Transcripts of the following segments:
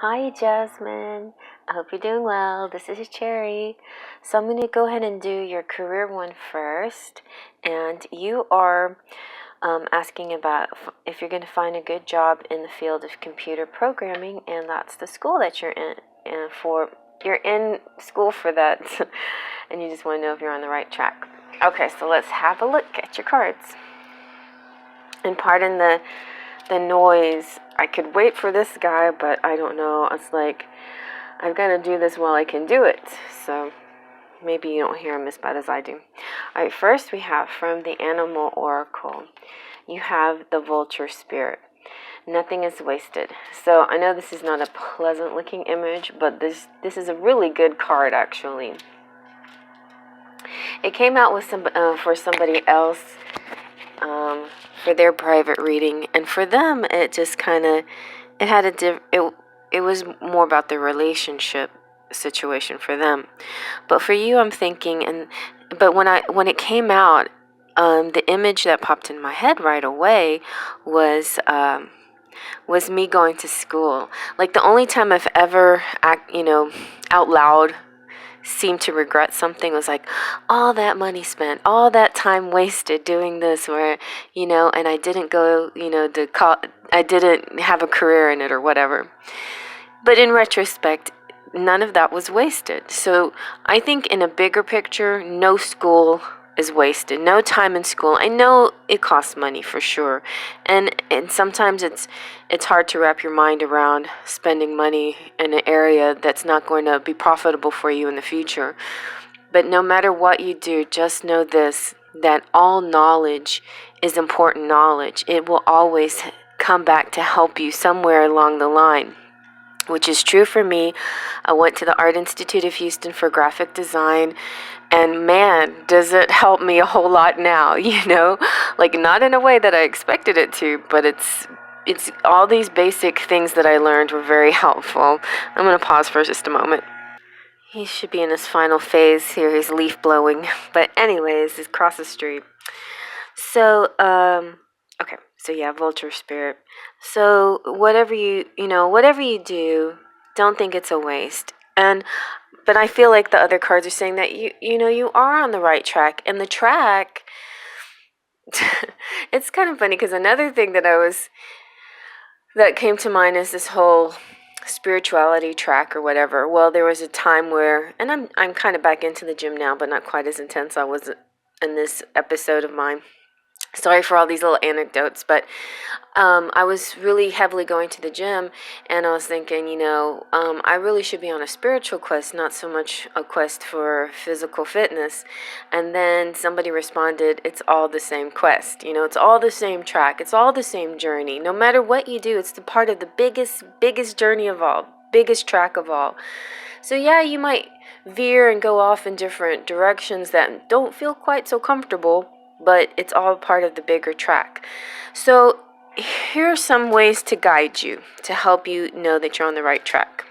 Hi, Jasmine. I hope you're doing well. This is Cherry. So I'm going to go ahead and do your career one first. And you are asking about if you're going to find a good job in the field of computer programming, and that's the school that you're in. And you're in school for that, and you just want to know if you're on the right track. Okay, so let's have a look at your cards. And pardon the noise. I could wait for this guy, but I don't know. It's like I've got to do this while I can do it. So maybe you don't hear him as bad as I do. All right, first we have from the Animal Oracle, you have the Vulture Spirit. Nothing is wasted. So I know this is not a pleasant looking image, but this is a really good card actually. It came out with for somebody else for their private reading, and for them it just kind of it was more about the relationship situation for them. But for you, I'm thinking, but when it came out, the image that popped in my head right away was me going to school. Like the only time I've ever out loud seemed to regret something was like all that money spent, all that time wasted doing this, where and I didn't go, I didn't have a career in it or whatever. But in retrospect, none of that was wasted. So I think in a bigger picture, no school is wasted. No time in school. I know it costs money for sure. And sometimes it's hard to wrap your mind around spending money in an area that's not going to be profitable for you in the future. But no matter what you do, just know this, that all knowledge is important knowledge. It will always come back to help you somewhere along the line, which is true for me. I went to the Art Institute of Houston for graphic design, and man, does it help me a whole lot now, like not in a way that I expected it to, but it's all these basic things that I learned were very helpful. I'm going to pause for just a moment. He should be in his final phase here. He's leaf blowing. But anyways, he's across the street. So, okay. So yeah, Vulture Spirit. So whatever you do, don't think it's a waste. But I feel like the other cards are saying that you are on the right track. And the track, it's kind of funny because another thing that came to mind is this whole spirituality track or whatever. Well, there was a time where, and I'm kind of back into the gym now, but not quite as intense I was in this episode of mine. Sorry for all these little anecdotes, but I was really heavily going to the gym, and I was thinking, I really should be on a spiritual quest, not so much a quest for physical fitness. And then somebody responded, it's all the same quest. It's all the same track. It's all the same journey. No matter what you do, it's the part of the biggest journey of all, biggest track of all. So yeah, you might veer and go off in different directions that don't feel quite so comfortable, but it's all part of the bigger track. So here are some ways to guide you, to help you know that you're on the right track.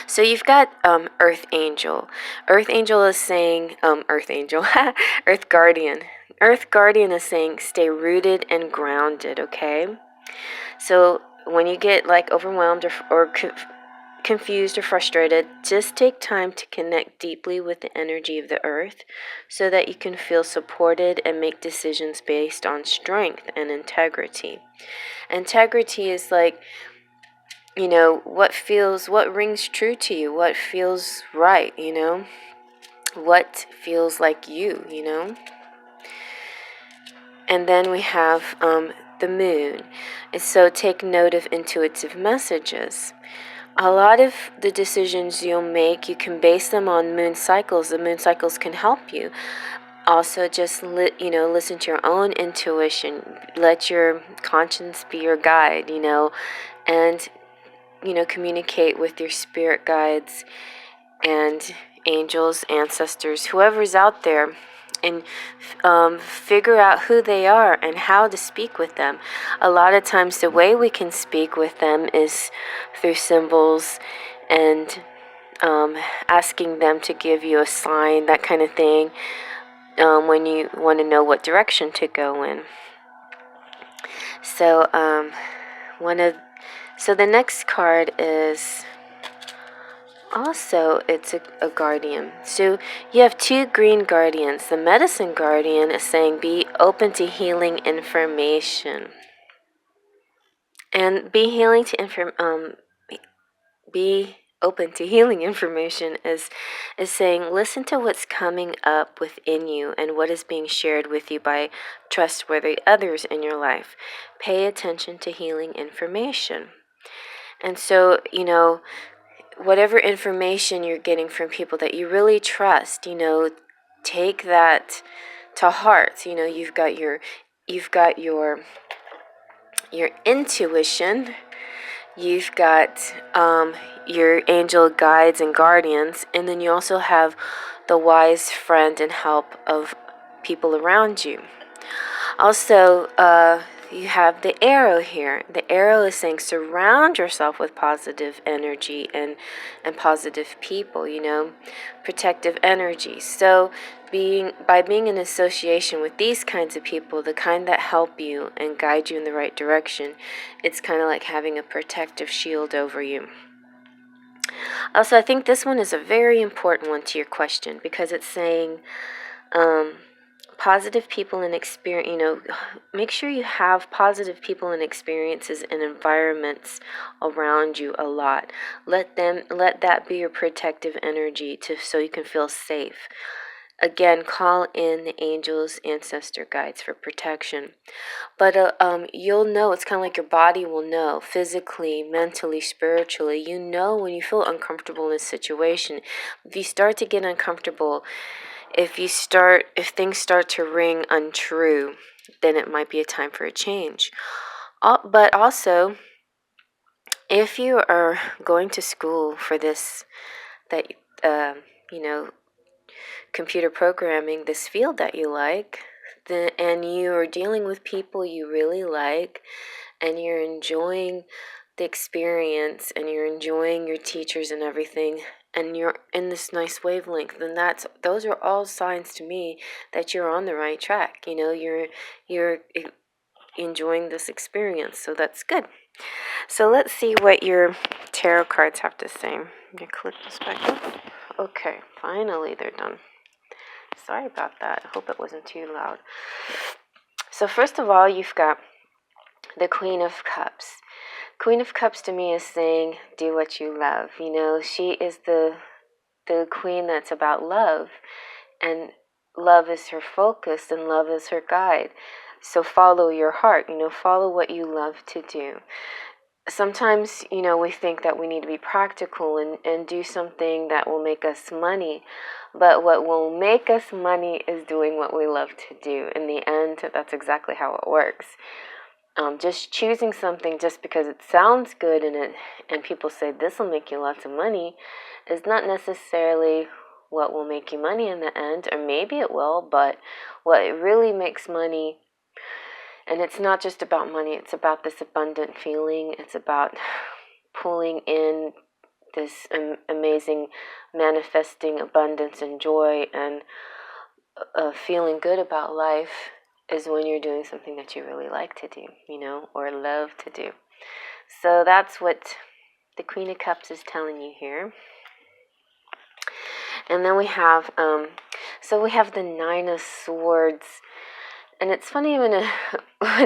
So you've got Earth Angel. Earth Angel is saying, Earth Guardian. Earth Guardian is saying, stay rooted and grounded, okay? So when you get like overwhelmed or confused or frustrated, just take time to connect deeply with the energy of the earth so that you can feel supported and make decisions based on strength and integrity. Integrity is like, what rings true to you, what feels right, what feels like you. And then we have the moon. So take note of intuitive messages. A lot of the decisions you'll make, you can base them on moon cycles. The moon cycles can help you. Also, just listen to your own intuition. Let your conscience be your guide, and communicate with your spirit guides and angels, ancestors, whoever's out there, and figure out who they are and how to speak with them. A lot of times the way we can speak with them is through symbols and asking them to give you a sign, that kind of thing, when you want to know what direction to go in. So one of So the next card is also, it's a guardian. So you have two green guardians. The medicine guardian is saying be open to healing information. And be open to healing information is saying listen to what's coming up within you and what is being shared with you by trustworthy others in your life. Pay attention to healing information. And so, whatever information you're getting from people that you really trust, take that to heart. You've got your intuition. You've got your angel guides and guardians, and then you also have the wise friend and help of people around you. Also, you have the arrow here. The arrow is saying surround yourself with positive energy and positive people, protective energy. So by being in association with these kinds of people, the kind that help you and guide you in the right direction, it's kind of like having a protective shield over you. Also, I think this one is a very important one to your question because it's saying positive people and experience, make sure you have positive people and experiences and environments around you a lot. Let that be your protective energy so you can feel safe. Again, call in the angels, ancestor guides for protection. But you'll know, it's kind of like your body will know, physically, mentally, spiritually. When you feel uncomfortable in a situation. If you start to get uncomfortable, if things start to ring untrue, then it might be a time for a change. But also, if you are going to school for this, that computer programming, this field that you like, and you are dealing with people you really like, and you're enjoying the experience, and you're enjoying your teachers and everything, and you're in this nice wavelength, then those are all signs to me that you're on the right track. You're enjoying this experience, so that's good. So let's see what your tarot cards have to say. I'm gonna click this back up. Okay, finally they're done. Sorry about that. I hope it wasn't too loud. So first of all, you've got the Queen of Cups. Queen of Cups to me is saying, do what you love. She is the queen that's about love. And love is her focus and love is her guide. So follow your heart, follow what you love to do. Sometimes, we think that we need to be practical and do something that will make us money. But what will make us money is doing what we love to do. In the end, that's exactly how it works. Just choosing something just because it sounds good and people say this will make you lots of money is not necessarily what will make you money in the end. Or maybe it will, but what really makes money, and it's not just about money, it's about this abundant feeling. It's about pulling in this amazing manifesting abundance and joy and feeling good about life is when you're doing something that you really like to do, or love to do. So that's what the Queen of Cups is telling you here. And then we have, the Nine of Swords. And it's funny, when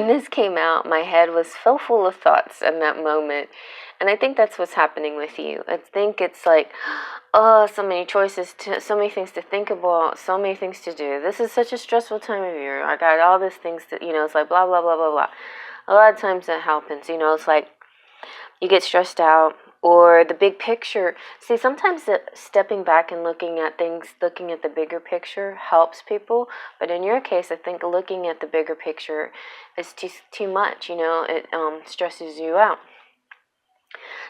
this came out, my head was so full of thoughts in that moment. And I think that's what's happening with you. I think it's like, oh, so many choices, so many things to think about, so many things to do. This is such a stressful time of year. I got all these things to, it's like blah, blah, blah, blah, blah. A lot of times that happens, it's like you get stressed out. Or the big picture. See, sometimes stepping back and looking at things, looking at the bigger picture helps people. But in your case, I think looking at the bigger picture is too much. It stresses you out.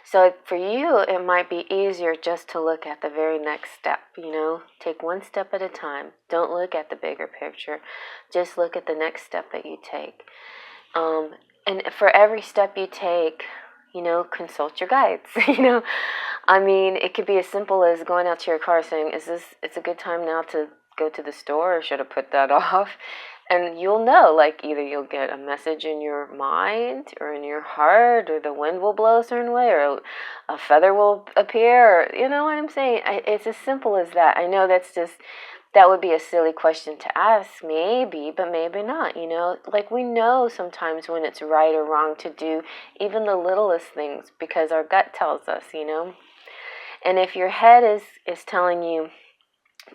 So for you, it might be easier just to look at the very next step. Take one step at a time. Don't look at the bigger picture. Just look at the next step that you take. And for every step you take, consult your guides. It could be as simple as going out to your car saying, it's a good time now to go to the store, or should I put that off? And you'll know, like, either you'll get a message in your mind or in your heart, or the wind will blow a certain way, or a feather will appear, or, you know what I'm saying? It's as simple as that. I know that would be a silly question to ask, maybe, but maybe not, you know? Like, we know sometimes when it's right or wrong to do even the littlest things because our gut tells us, you know? And if your head is telling you,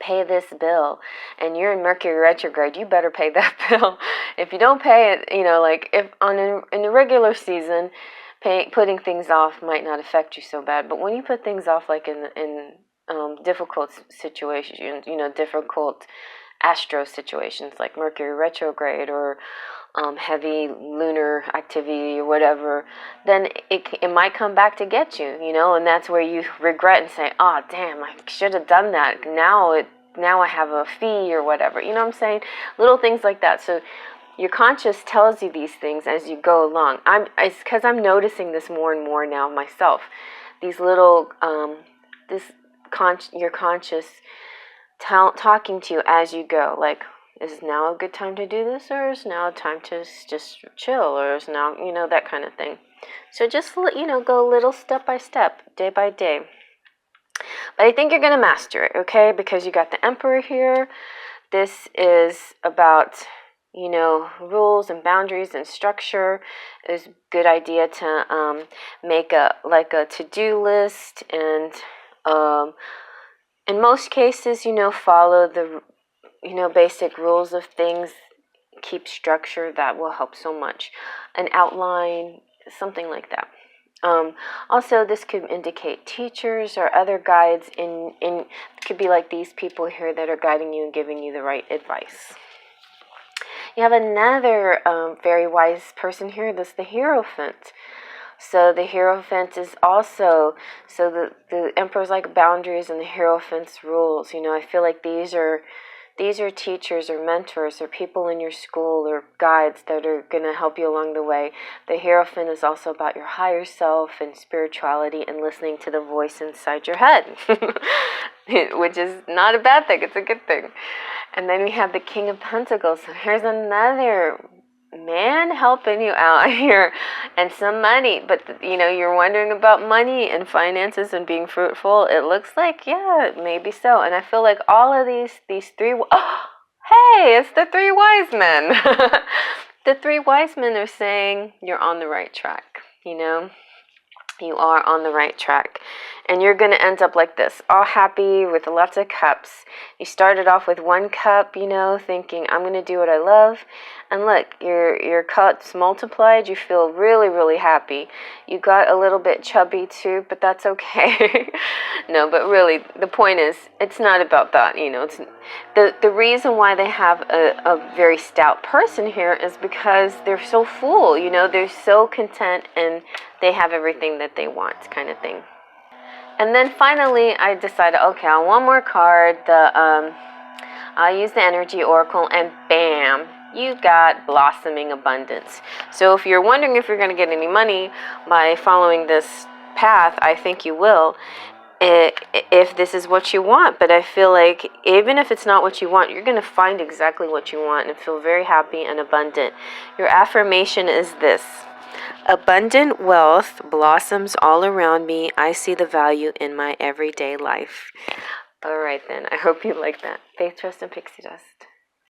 pay this bill, and you're in Mercury retrograde, you better pay that bill. If you don't pay it, you know, like, if in a regular season, putting things off might not affect you so bad, but when you put things off, like in difficult situations, you know, difficult astro situations like Mercury retrograde, or heavy lunar activity or whatever, then it might come back to get you, you know, and that's where you regret and say, oh, damn, I should have done that. Now I have a fee or whatever, you know what I'm saying? Little things like that. So your conscious tells you these things as you go along. It's because I'm noticing this more and more now myself. These little, your conscious talking to you as you go, like, is now a good time to do this, or is now time to just chill, or is now, you know, that kind of thing. So just, you know, go a little step by step, day by day. But I think you're going to master it, okay? Because you got the Emperor here. This is about, you know, rules and boundaries and structure. It's a good idea to make a to-do list, and in most cases, you know, follow the, you know, basic rules of things. Keep structure. That will help so much. An outline, something like that. Also, this could indicate teachers or other guides could be like these people here that are guiding you and giving you the right advice. You have another very wise person here. This is the Hierophant. So the Hierophant is also, so the Emperor's like boundaries, and the Hierophant's rules. You know, I feel like these are teachers or mentors or people in your school or guides that are going to help you along the way. The Hierophant is also about your higher self and spirituality and listening to the voice inside your head, which is not a bad thing. It's a good thing. And then we have the King of Pentacles. So here's another man helping you out here, and some money. But you know, you're wondering about money and finances and being fruitful. It looks like, yeah, maybe so. And I feel like all of these three, oh, hey, it's the three wise men. The three wise men are saying you're on the right track, you know. You are on the right track, and you're going to end up like this, all happy with lots of cups. You started off with one cup, you know, thinking, I'm going to do what I love, and look, your cups multiplied. You feel really, really happy. You got a little bit chubby too, but that's okay. No, but really, the point is, it's not about that, you know. It's the reason why they have a very stout person here is because they're so full, you know, they're so content, and they have everything that they want, kind of thing. And then finally, I decided, okay, on one more card, I'll use the Energy Oracle, and bam, you got blossoming abundance. So if you're wondering if you're going to get any money by following this path, I think you will, if this is what you want. But I feel like even if it's not what you want, you're going to find exactly what you want and feel very happy and abundant. Your affirmation is this: abundant wealth blossoms all around me. I see the value in my everyday life. All right, then. I hope you like that. Faith, trust, and pixie dust.